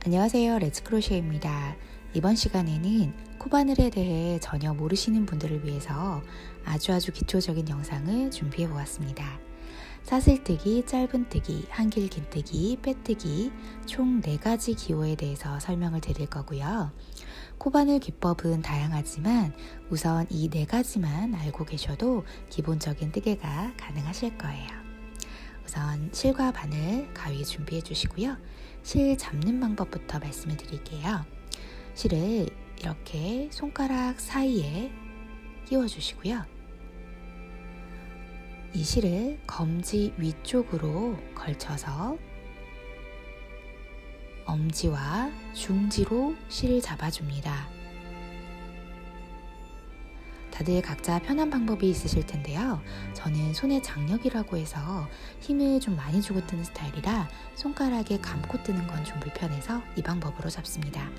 안녕하세요, 렛츠크로셰입니다. 이번 시간에는 코바늘에 대해 전혀 모르시는 분들을 위해서 아주 기초적인 영상을 준비해 보았습니다. 사슬뜨기, 짧은뜨기, 한길긴뜨기, 빼뜨기 총 4가지 기호에 대해서 설명을 드릴 거고요. 코바늘 기법은 다양하지만 우선 이 4가지만 알고 계셔도 기본적인 뜨개가 가능하실 거예요. 우선 실과 바늘, 가위 준비해 주시고요. 실 잡는 방법부터 말씀을 드릴게요. 실을 이렇게 손가락 사이에 끼워 주시고요. 이 실을 검지 위쪽으로 걸쳐서 엄지와 중지로 실을 잡아줍니다. 다들 각자 편한 방법이 있으실 텐데요. 저는 손에 장력이라고 해서 힘을 좀 많이 주고 뜨는 스타일이라 손가락에 감고 뜨는 건 좀 불편해서 이 방법으로 잡습니다.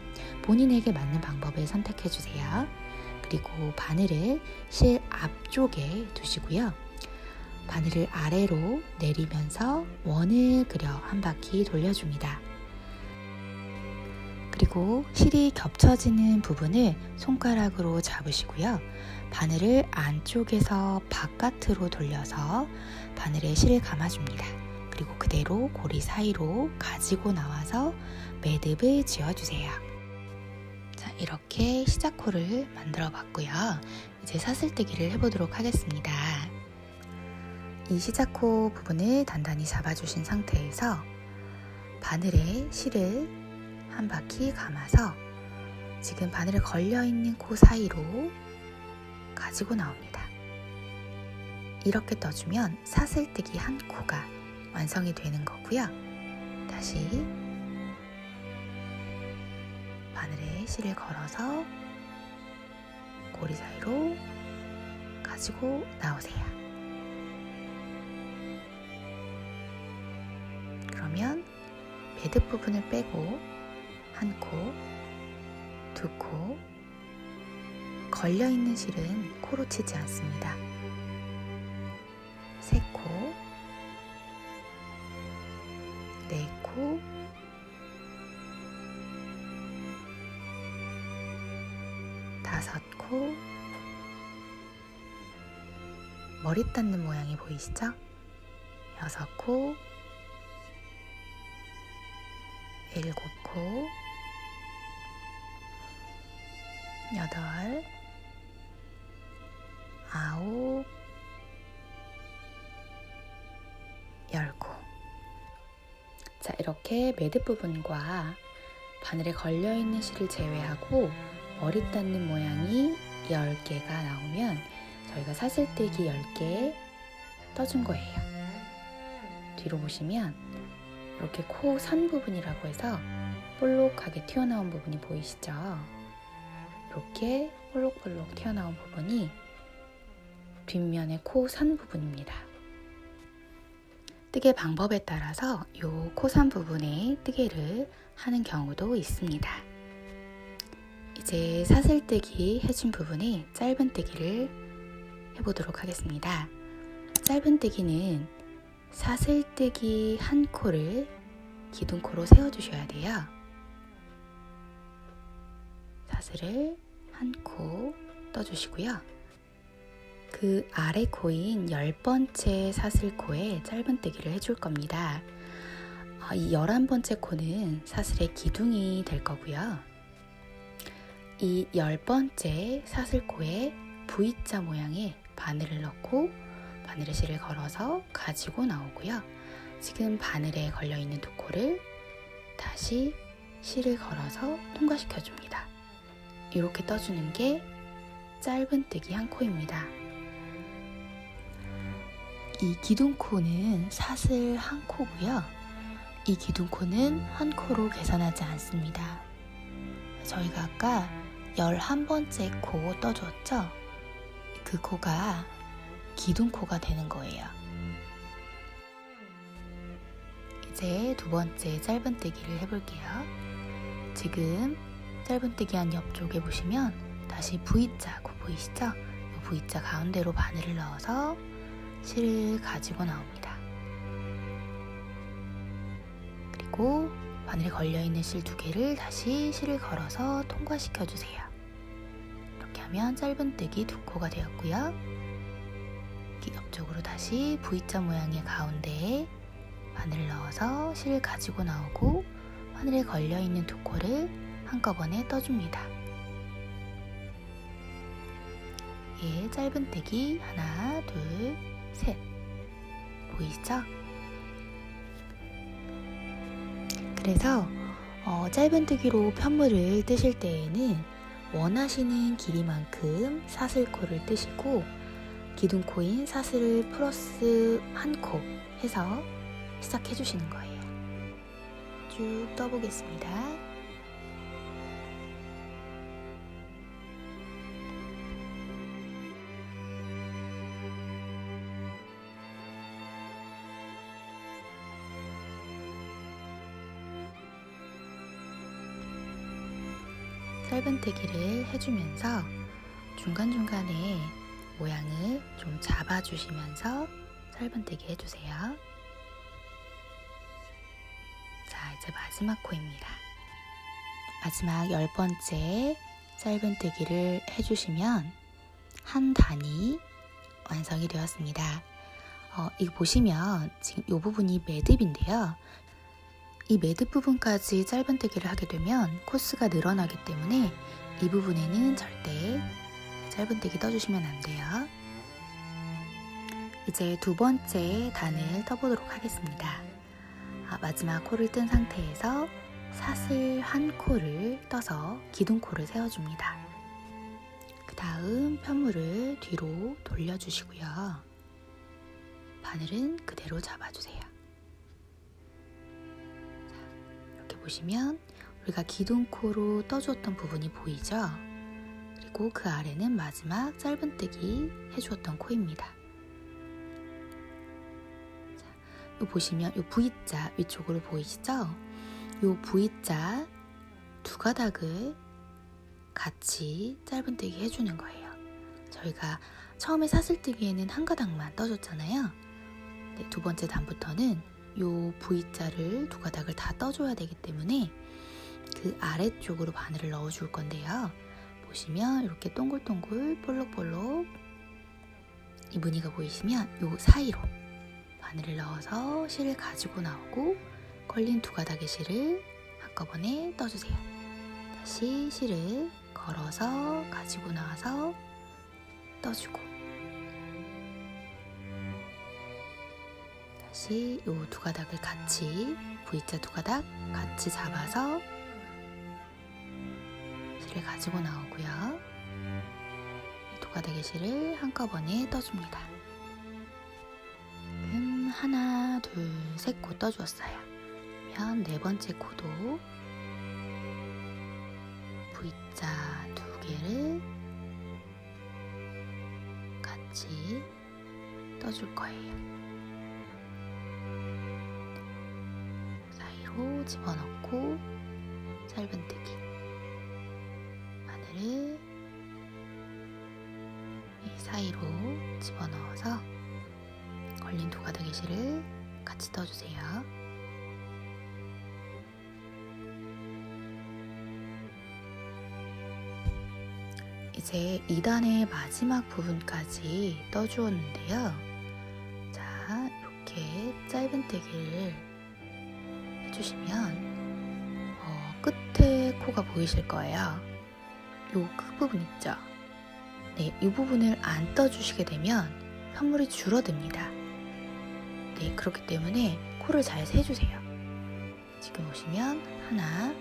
본인에게 맞는 방법을 선택해 주세요. 그리고 바늘을 실 앞쪽에 두시고요. 바늘을 아래로 내리면서 원을 그려 한 바퀴 돌려줍니다. 그리고 실이 겹쳐지는 부분을 손가락으로 잡으시고요. 바늘을 안쪽에서 바깥으로 돌려서 바늘에 실을 감아줍니다. 그리고 그대로 고리 사이로 가지고 나와서 매듭을 지어주세요. 자, 이렇게 시작코를 만들어 봤고요. 이제 사슬뜨기를 해보도록 하겠습니다. 이 시작코 부분을 단단히 잡아주신 상태에서 바늘에 실을 한 바퀴 감아서 지금 바늘에 걸려있는 코 사이로 가지고 나옵니다. 이렇게 떠주면 사슬뜨기 한 코가 완성이 되는 거고요. 다시 바늘에 실을 걸어서 고리 사이로 가지고 나오세요. 그러면 매듭 부분을 빼고 한 코, 두 코, 걸려있는 실은 코로 치지 않습니다. 세 코, 네 코, 다섯 코, 머리 닿는 모양이 보이시죠? 여섯 코, 일곱 코, 여덟, 아홉, 열 코. 자, 이렇게 매듭 부분과 바늘에 걸려있는 실을 제외하고 머리 닿는 모양이 10개가 나오면 저희가 사슬뜨기 10개 떠준 거예요. 뒤로 보시면 이렇게 코 산 부분이라고 해서 볼록하게 튀어나온 부분이 보이시죠? 이렇게 볼록볼록 튀어나온 부분이 뒷면의 코 산 부분입니다. 뜨개 방법에 따라서 이 코 산 부분에 뜨개를 하는 경우도 있습니다. 이제 사슬뜨기 해준 부분에 짧은뜨기를 해보도록 하겠습니다. 짧은뜨기는 사슬뜨기 한 코를 기둥코로 세워주셔야 돼요. 사슬을 한 코 떠주시고요. 그 아래 코인 10번째 사슬코에 짧은뜨기를 해줄 겁니다. 이 11번째 코는 사슬의 기둥이 될 거고요. 이 10번째 사슬코에 V자 모양의 바늘을 넣고 바늘에 실을 걸어서 가지고 나오고요. 지금 바늘에 걸려있는 두 코를 다시 실을 걸어서 통과시켜 줍니다. 이렇게 떠주는 게 짧은뜨기 한 코입니다. 이 기둥코는 사슬 한 코고요. 이 기둥코는 한 코로 계산하지 않습니다. 저희가 아까 11번째 코 떠주었죠? 그 코가 기둥코가 되는 거예요. 이제 두 번째 짧은뜨기를 해볼게요. 지금 짧은뜨기 한 옆쪽에 보시면 다시 V자 코 보이시죠? 이 V자 가운데로 바늘을 넣어서 실을 가지고 나옵니다. 그리고 바늘에 걸려있는 실 2개를 다시 실을 걸어서 통과시켜주세요. 이렇게 하면 짧은뜨기 2코가 되었고요. 옆쪽으로 다시 V자 모양의 가운데에 바늘을 넣어서 실을 가지고 나오고 바늘에 걸려있는 2코를 한꺼번에 떠줍니다. 예, 짧은뜨기 하나, 둘, 셋. 보이시죠? 그래서 짧은뜨기로 편물을 뜨실 때에는 원하시는 길이만큼 사슬코를 뜨시고 기둥코인 사슬을 플러스 1코 해서 시작해 주시는 거예요. 쭉 떠보겠습니다. 짧은뜨기를 해주면서 중간중간에 모양을 좀 잡아주시면서 짧은뜨기 해주세요. 자, 이제 마지막 코입니다. 마지막 10번째 짧은뜨기를 해주시면 한 단이 완성이 되었습니다. 이거 보시면 지금 이 부분이 매듭인데요. 이 매듭 부분까지 짧은뜨기를 하게 되면 코스가 늘어나기 때문에 이 부분에는 절대 짧은뜨기 떠주시면 안 돼요. 이제 2번째 단을 떠보도록 하겠습니다. 마지막 코를 뜬 상태에서 사슬 1코를 떠서 기둥코를 세워줍니다. 그 다음 편물을 뒤로 돌려주시고요. 바늘은 그대로 잡아주세요. 이렇게 보시면 우리가 기둥코로 떠주었던 부분이 보이죠? 그리고 그 아래는 마지막 짧은뜨기 해주었던 코입니다. 자, 요 보시면 요 V자 위쪽으로 보이시죠? 요 V자 2가닥을 같이 짧은뜨기 해주는 거예요. 저희가 처음에 사슬뜨기에는 1가닥만 떠줬잖아요. 네, 2번째 단부터는 요 V자를 2가닥을 다 떠줘야 되기 때문에 그 아래쪽으로 바늘을 넣어줄 건데요. 보시면 이렇게 동글동글 볼록볼록 이 무늬가 보이시면 요 사이로 바늘을 넣어서 실을 가지고 나오고 걸린 2가닥의 실을 한꺼번에 떠주세요. 다시 실을 걸어서 가지고 나와서 떠주고 다시 요 2가닥을 같이 V자 2가닥 같이 잡아서 실을 가지고 나오고요. 이 2가닥의 실을 한꺼번에 떠줍니다. 지금 하나, 둘, 셋 코 떠주었어요. 그러면 4번째 코도 V자 2개를 같이 떠줄 거예요. 사이로 집어넣고 짧은뜨기 바늘을 이 사이로 집어넣어서 걸린 2가닥의 실을 같이 떠주세요. 이제 2단의 마지막 부분까지 떠주었는데요. 자, 이렇게 짧은뜨기를 해주시면 끝에 코가 보이실 거예요. 요 끝부분 있죠? 네, 이 부분을 안 떠주시게 되면 편물이 줄어듭니다. 네, 그렇기 때문에 코를 잘 세주세요. 지금 보시면 하나,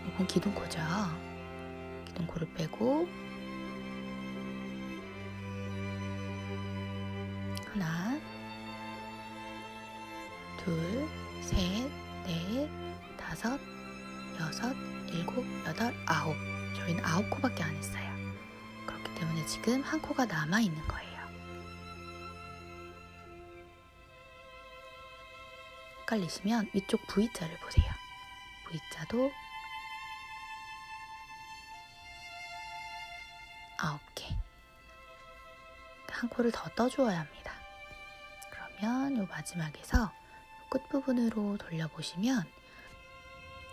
이건 기둥코죠. 기둥코를 빼고 하나, 둘, 셋, 넷, 다섯, 여섯, 일곱, 여덟, 아홉. 저희는 9코밖에 안 했어요. 그렇기 때문에 지금 1코가 남아있는 거예요. 헷갈리시면 위쪽 V자를 보세요. V자도 9개. 1코를 더 떠주어야 합니다. 그러면 이 마지막에서 끝부분으로 돌려보시면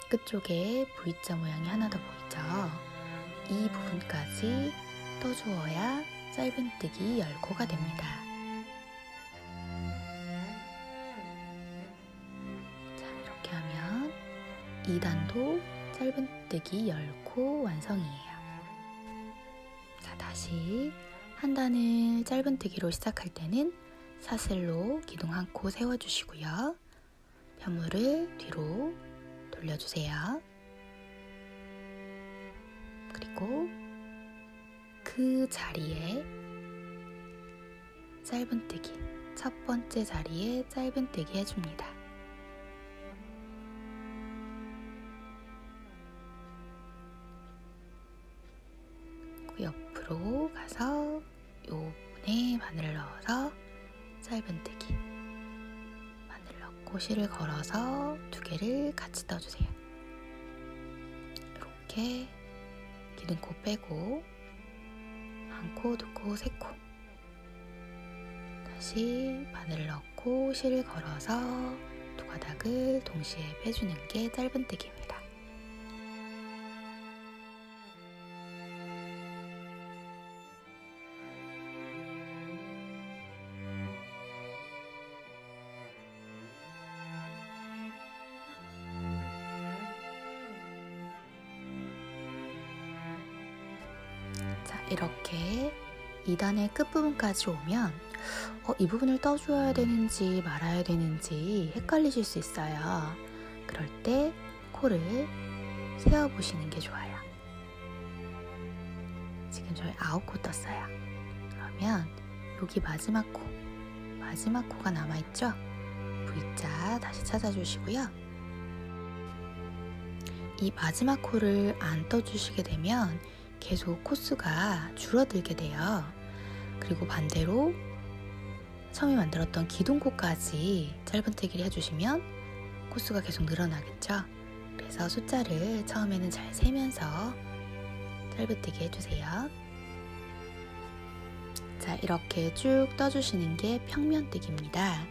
끝쪽에 V자 모양이 하나 더 보이죠? 이 부분까지 떠주어야 짧은뜨기 10코가 됩니다. 자, 이렇게 하면 2단도 짧은뜨기 10코 완성이에요. 자, 다시 한 단을 짧은뜨기로 시작할 때는 사슬로 기둥 1코 세워주시고요. 편물을 뒤로 돌려주세요. 그리고 그 자리에 짧은뜨기, 첫 번째 자리에 짧은뜨기 해줍니다. 그 옆으로 가서 요 부분에 바늘을 넣어서 짧은뜨기, 바늘 넣고 실을 걸어서 2개를 같이 떠주세요. 이렇게 기둥코 빼고 1코, 2코, 3코 다시 바늘을 넣고 실을 걸어서 2가닥을 동시에 빼주는 게 짧은뜨기입니다. 자, 이렇게 2단의 끝부분까지 오면 이 부분을 떠줘야 되는지 말아야 되는지 헷갈리실 수 있어요. 그럴 때 코를 세어보시는 게 좋아요. 지금 저희 9코 떴어요. 그러면 여기 마지막 코가 남아있죠? V자 다시 찾아주시고요. 이 마지막 코를 안 떠주시게 되면 계속 코수가 줄어들게 돼요. 그리고 반대로 처음에 만들었던 기둥코까지 짧은뜨기를 해주시면 코수가 계속 늘어나겠죠. 그래서 숫자를 처음에는 잘 세면서 짧은뜨기 해주세요. 자, 이렇게 쭉 떠주시는 게 평면뜨기입니다.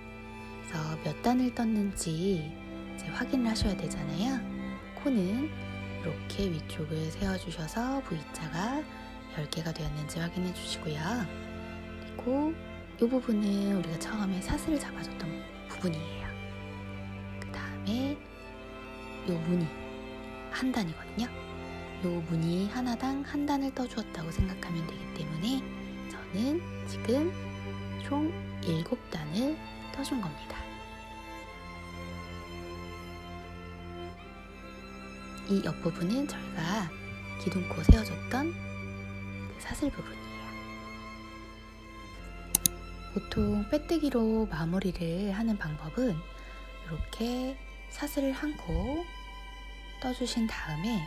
그래서 몇 단을 떴는지 이제 확인을 하셔야 되잖아요. 코는 이렇게 위쪽을 세워주셔서 V자가 10개가 되었는지 확인해 주시고요. 그리고 이 부분은 우리가 처음에 사슬을 잡아줬던 부분이에요. 그 다음에 이 무늬 한 단이거든요. 이 무늬 하나당 한 단을 떠주었다고 생각하면 되기 때문에 저는 지금 총 7단을 떠준 겁니다. 이 옆부분은 저희가 기둥코 세워줬던 그 사슬 부분이에요. 보통 빼뜨기로 마무리를 하는 방법은 이렇게 사슬을 1코 떠주신 다음에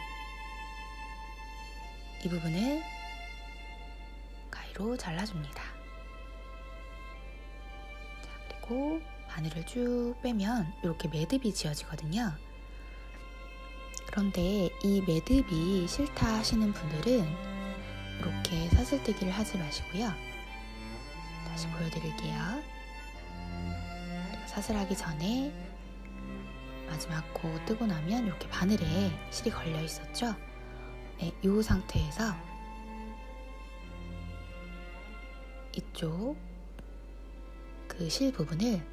이 부분을 가위로 잘라줍니다. 자, 그리고 바늘을 쭉 빼면 이렇게 매듭이 지어지거든요. 그런데 이 매듭이 싫다 하시는 분들은 이렇게 사슬뜨기를 하지 마시고요. 다시 보여드릴게요. 사슬하기 전에 마지막 코 뜨고 나면 이렇게 바늘에 실이 걸려 있었죠? 네, 이 상태에서 이쪽 그 실 부분을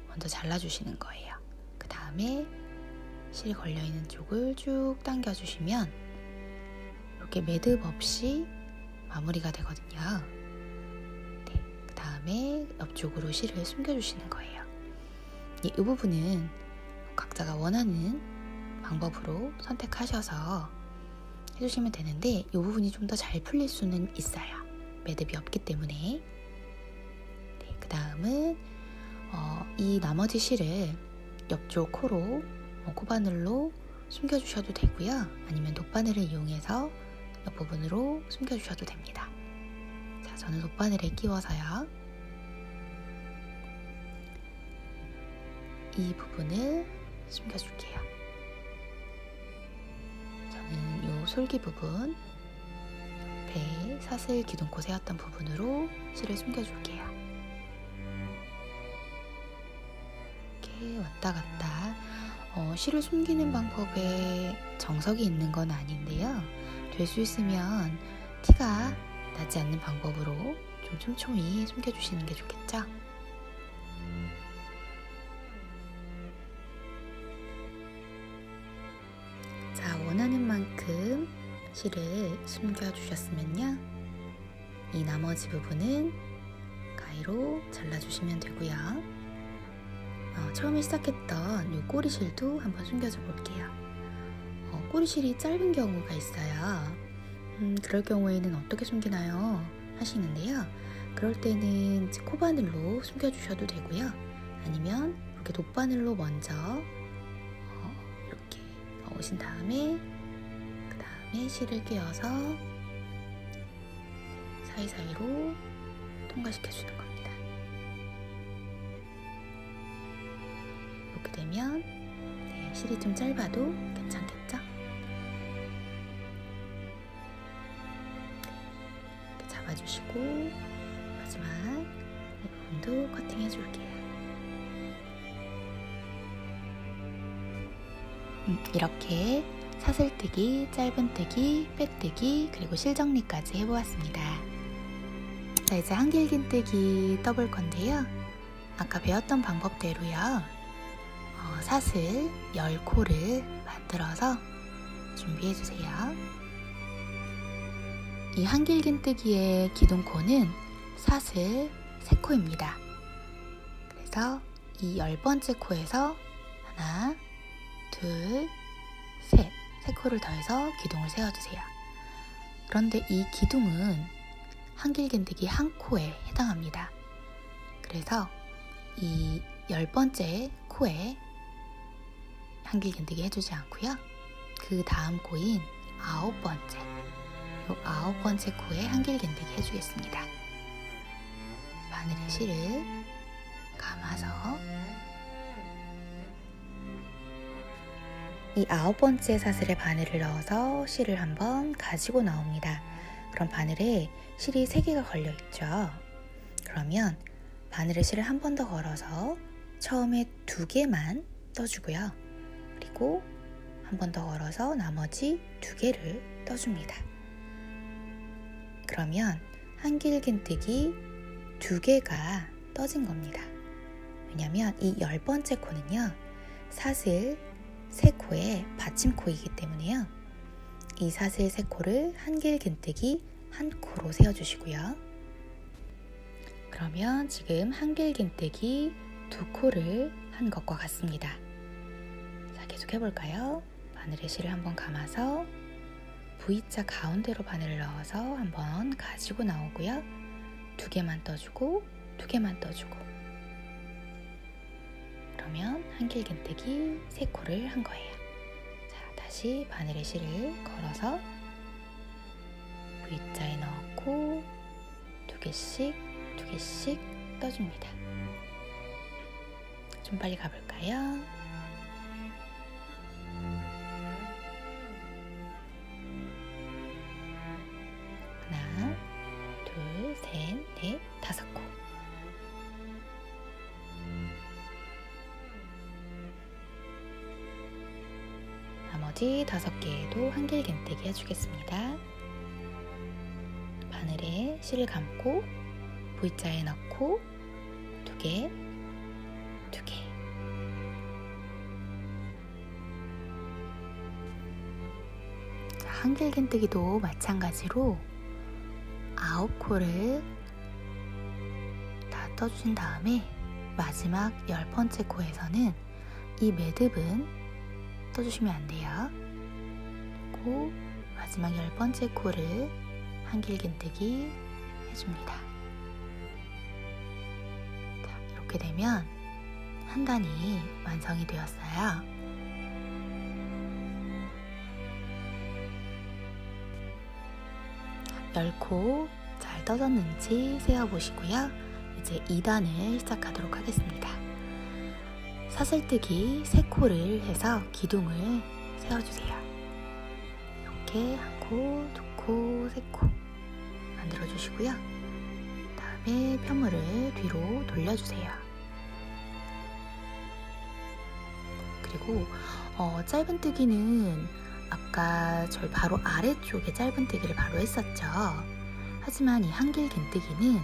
먼저 잘라주시는 거예요. 그 다음에 실 걸려있는 쪽을 쭉 당겨주시면 이렇게 매듭 없이 마무리가 되거든요. 네, 그 다음에 옆쪽으로 실을 숨겨주시는 거예요. 이 부분은 각자가 원하는 방법으로 선택하셔서 해주시면 되는데 이 부분이 좀 더 잘 풀릴 수는 있어요. 매듭이 없기 때문에. 네, 그 다음은 이 나머지 실을 옆쪽 코로 코바늘로 숨겨주셔도 되고요. 아니면 돗바늘을 이용해서 옆부분으로 숨겨주셔도 됩니다. 자, 저는 돗바늘에 끼워서요. 이 부분을 숨겨줄게요. 저는 이 솔기 부분 옆에 사슬 기둥코 세웠던 부분으로 실을 숨겨줄게요. 이렇게 왔다 갔다 실을 숨기는 방법에 정석이 있는 건 아닌데요. 될 수 있으면 티가 나지 않는 방법으로 좀 촘촘히 숨겨주시는 게 좋겠죠? 자, 원하는 만큼 실을 숨겨주셨으면요. 이 나머지 부분은 가위로 잘라주시면 되고요. 처음에 시작했던 이 꼬리실도 한번 숨겨줘 볼게요. 꼬리실이 짧은 경우가 있어요. 그럴 경우에는 어떻게 숨기나요? 하시는데요. 그럴 때는 코바늘로 숨겨주셔도 되고요. 아니면 이렇게 돗바늘로 먼저 이렇게 넣으신 다음에 그 다음에 실을 끼워서 사이사이로 통과시켜주는 겁니다. 이렇게 되면 실이 좀 짧아도 괜찮겠죠? 이렇게 잡아주시고 마지막 이 부분도 커팅해 줄게요. 이렇게 사슬뜨기, 짧은뜨기, 빼뜨기, 그리고 실정리까지 해보았습니다. 자, 이제 한길긴뜨기 떠볼 건데요. 아까 배웠던 방법대로요. 사슬 10코를 만들어서 준비해주세요. 이 한길긴뜨기의 기둥코는 사슬 3코입니다. 그래서 이 10번째 코에서 하나, 둘, 셋, 3코를 더해서 기둥을 세워주세요. 그런데 이 기둥은 한길긴뜨기 한 코에 해당합니다. 그래서 이 10번째 코에 한길긴뜨기 해주지 않고요. 그 다음 코인 9번째, 이 9번째 코에 한길긴뜨기 해주겠습니다. 바늘에 실을 감아서 이 9번째 사슬에 바늘을 넣어서 실을 한번 가지고 나옵니다. 그럼 바늘에 실이 3개가 걸려 있죠. 그러면 바늘에 실을 한 번 더 걸어서 처음에 2개만 떠주고요. 그리고 한 번 더 걸어서 나머지 2개를 떠줍니다. 그러면 한길긴뜨기 2개가 떠진 겁니다. 왜냐면 이 10번째 코는요, 사슬 3코의 받침코이기 때문에요. 이 사슬 3코를 한길긴뜨기 1코로 세워주시고요. 그러면 지금 한길긴뜨기 2코를 한 것과 같습니다. 자, 계속 해볼까요? 바늘에 실을 한번 감아서 V자 가운데로 바늘을 넣어서 한번 가지고 나오고요. 2개만 떠주고 2개만 떠주고, 그러면 한길긴뜨기 3코를 한 거예요. 자, 다시 바늘에 실을 걸어서 V자에 넣고 2개씩 2개씩 떠줍니다. 좀 빨리 가볼까요? 하나, 둘, 셋, 넷, 5코. 나머지 5개에도 한길긴뜨기 해주겠습니다. 바늘에 실을 감고 V자에 넣고 2개, 2개. 자, 한길긴뜨기도 마찬가지로 9코를 다 떠주신 다음에 마지막 10번째 코에서는 이 매듭은 떠주시면 안 돼요. 그리고 마지막 10번째 코를 한길긴뜨기 해줍니다. 자, 이렇게 되면 한 단이 완성이 되었어요. 자, 10코 잘 떠졌는지 세어보시고요. 이제 2단을 시작하도록 하겠습니다. 사슬뜨기 3코를 해서 기둥을 세워주세요. 이렇게 1코, 2코, 3코 만들어주시고요. 다음에 편물을 뒤로 돌려주세요. 그리고 주시고, 짧은뜨기는 아까 저희 바로 아래쪽에 짧은뜨기를 바로 했었죠. 하지만 이 한길긴뜨기는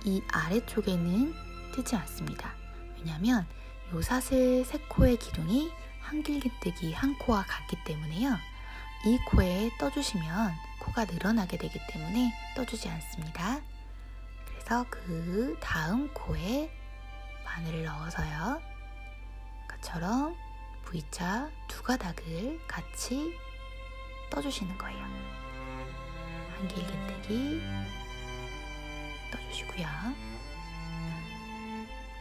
이 아래쪽에는 뜨지 않습니다. 왜냐하면 요 사슬 3코의 기둥이 한길긴뜨기 한 코와 같기 때문에요. 이 코에 떠주시면 코가 늘어나게 되기 때문에 떠주지 않습니다. 그래서 그 다음 코에 바늘을 넣어서요. 아까처럼 V자 2가닥을 같이 떠주시는 거예요. 한길긴뜨기 떠주시고요.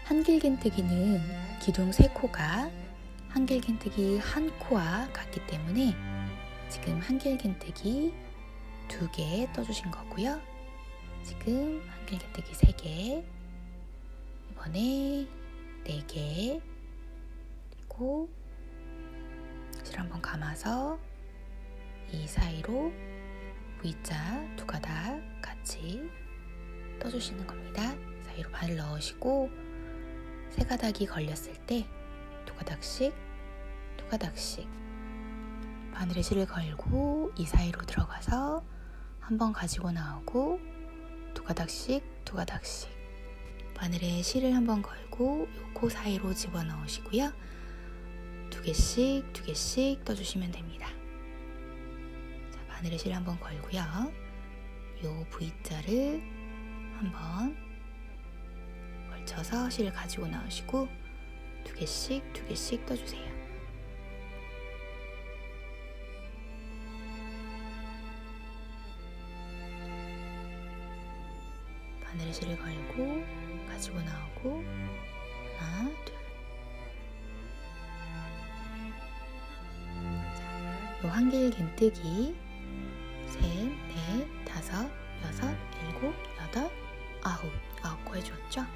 한길긴뜨기는 기둥 3코가 한길긴뜨기 한 코와 같기 때문에 지금 한길긴뜨기 2개 떠주신 거고요. 지금 한길긴뜨기 3개, 이번에 4개, 그리고 실 한번 감아서 이 사이로 V자 2가닥 같이 떠주시는 겁니다. 사이로 바늘 넣으시고 3가닥이 걸렸을 때 2가닥씩 바늘에 실을 걸고 이 사이로 들어가서 한번 가지고 나오고 2가닥씩 바늘에 실을 한번 걸고 요 코 사이로 집어넣으시고요. 2개씩 떠주시면 됩니다. 자, 바늘에 실 한번 걸고요. 요 V자를 한번 걸쳐서 실을 가지고 나오시고 2개씩 떠주세요. 바늘에 실을 걸고 가지고 나오고 하나, 둘. 자, 요 한길긴뜨기 3, 4, 5, 6, 7, 8, 9코 해주었죠?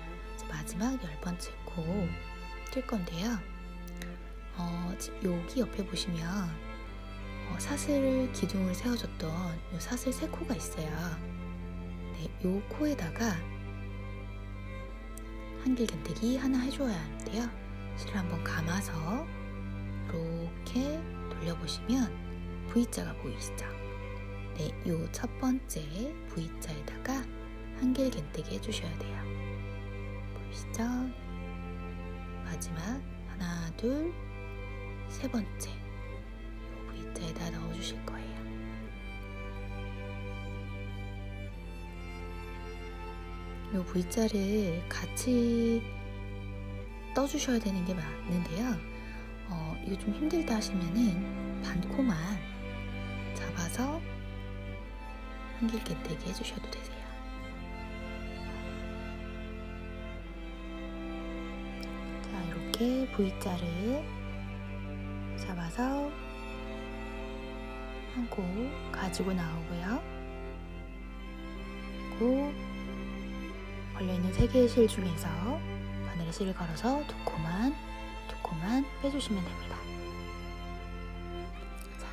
마지막 10번째 코 뜰 건데요. 여기 옆에 보시면 사슬 기둥을 세워줬던 요 사슬 3코가 있어요. 네, 요 코에다가 한길긴뜨기 하나 해줘야 하는데요. 실을 한번 감아서 이렇게 돌려보시면 V자가 보이시죠? 네, 요 첫 번째 V자에다가 한길긴뜨기 해주셔야 돼요. 보이시죠? 마지막 하나, 둘, 3번째 요 V자에다 넣어주실 거예요. 요 V자를 같이 떠주셔야 되는 게 맞는데요. 이거 좀 힘들다 하시면은 반코만 잡아서 한길긴뜨기 해주셔도 되세요. 자, 이렇게 V자를 잡아서 한 코 가지고 나오고요. 그리고 걸려있는 3개의 실 중에서 바늘에 실을 걸어서 2코만 빼주시면 됩니다. 자,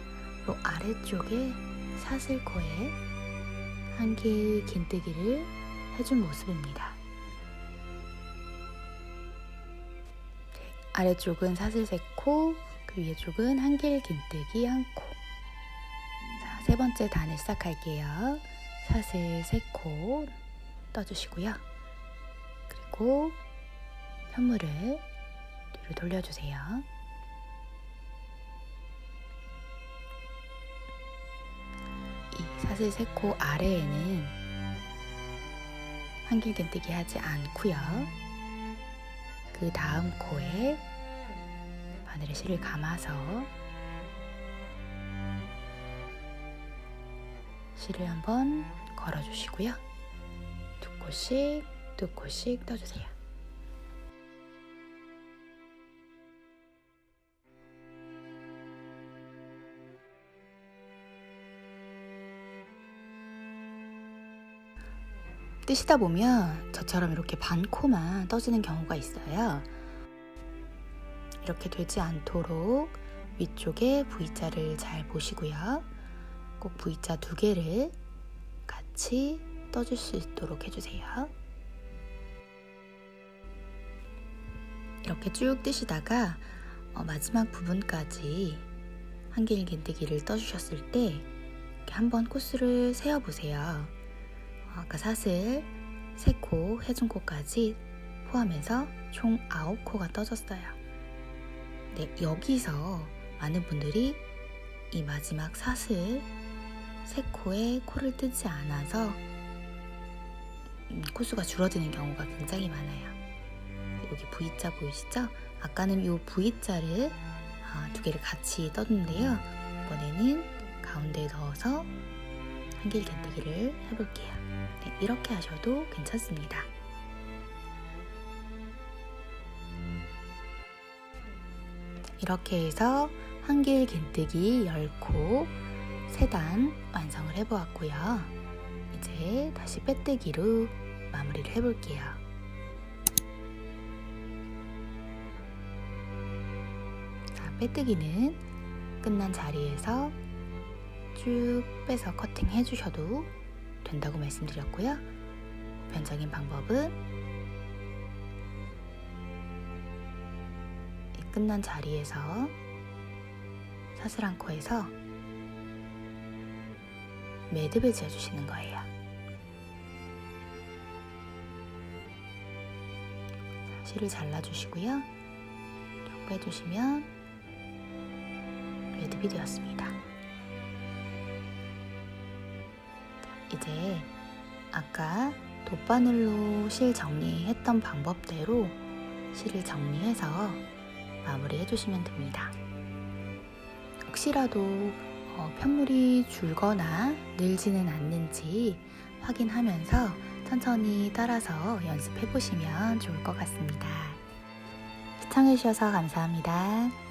요 아래쪽에 사슬코에 한길긴뜨기를 해준 모습입니다. 아래쪽은 사슬 3코, 그 위에 쪽은 한길긴뜨기 1코. 자, 3번째 단을 시작할게요. 사슬 3코 떠주시고요. 그리고 편물을 뒤로 돌려주세요. 이 사슬 3코 아래에는 한길긴뜨기 하지 않고요. 그 다음 코에 바늘에 실을 감아서 실을 한번 걸어주시고요. 2코씩 떠주세요. 뜨시다 보면 저처럼 이렇게 반코만 떠지는 경우가 있어요. 이렇게 되지 않도록 위쪽에 V자를 잘 보시고요. 꼭 V자 2개를 같이 떠줄 수 있도록 해주세요. 이렇게 쭉 뜨시다가 마지막 부분까지 한길긴뜨기를 떠주셨을 때 이렇게 한번 코스를 세어보세요. 아까 사슬 3코, 해중코까지 포함해서 총 9코가 떠졌어요. 네, 여기서 많은 분들이 이 마지막 사슬 3코에 코를 뜨지 않아서 코수가 줄어드는 경우가 굉장히 많아요. 여기 V자 보이시죠? 아까는 이 V자를 2개를 같이 떴는데요. 이번에는 가운데에 넣어서 한길긴뜨기를 해볼게요. 네, 이렇게 하셔도 괜찮습니다. 이렇게 해서 한길긴뜨기 10코 3단 완성을 해보았고요. 이제 다시 빼뜨기로 마무리를 해볼게요. 자, 빼뜨기는 끝난 자리에서 쭉 빼서 커팅 해주셔도 된다고 말씀드렸고요. 보편적인 방법은 끝난 자리에서 사슬 한 코에서 매듭을 지어주시는 거예요. 실을 잘라주시고요. 쭉 빼주시면 매듭이 되었습니다. 이제 아까 돗바늘로 실 정리했던 방법대로 실을 정리해서 마무리 해주시면 됩니다. 혹시라도 편물이 줄거나 늘지는 않는지 확인하면서 천천히 따라서 연습해 보시면 좋을 것 같습니다. 시청해 주셔서 감사합니다.